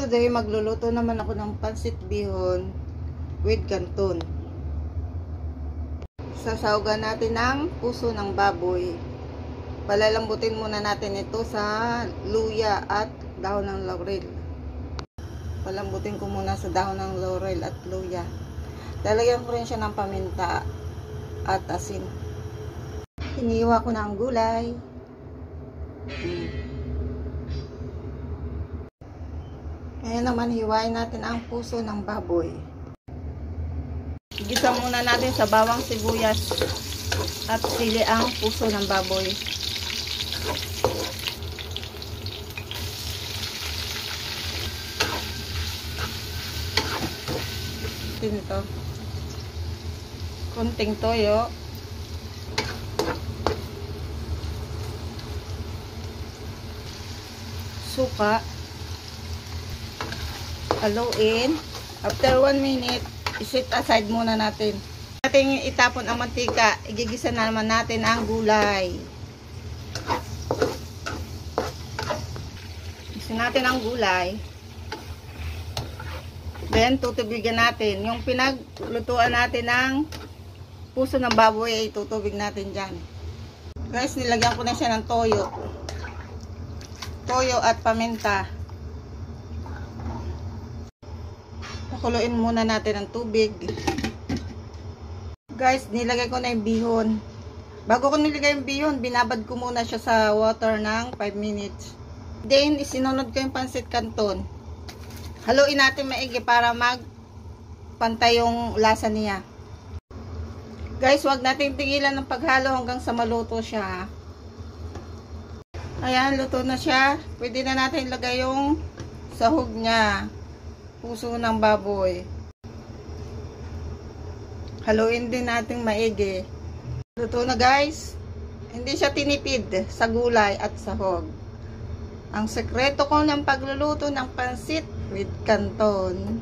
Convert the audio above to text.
today magluluto naman ako ng pansit bihon with canton. Sasawgan natin ng puso ng baboy. Palalambutin muna natin ito sa luya at dahon ng laurel. Palambutin ko muna sa dahon ng laurel at luya. Lalagyan ko rin siya ng paminta at asin. Hiniwa ko na ang gulay. Ngayon naman, hiwain natin ang puso ng baboy. Gisa muna natin sa bawang sibuyas at sili ang puso ng baboy. Ito. Konting toyo. Suka. Haluin. After 1 minute, i-set aside muna natin. Ating itapon ang mantika, igigisa naman natin ang gulay. Gisa natin ang gulay. Then, tutubigan natin. Yung pinaglutuan natin ng puso ng baboy, ay tutubig natin dyan. Guys, nilagyan ko na siya ng toyo. Toyo at paminta. Pakuluin muna natin ang tubig. Guys, nilagay ko na yung bihon. Bago ko nilagay yung bihon, binabad ko muna siya sa water ng 5 minutes. Then, isinunod ko yung pansit canton. Haluin natin maigi para magpantay yung lasa niya. Guys, wag natin tigilan ng paghalo hanggang sa maluto siya. Ayan, luto na siya. Pwede na natin ilagay yung sahog niya. Puso ng baboy. Haluin din natin maigi. Luto na guys. Hindi siya tinipid sa gulay at sahog. Ang sekreto ko ng pagluluto ng pansit with canton.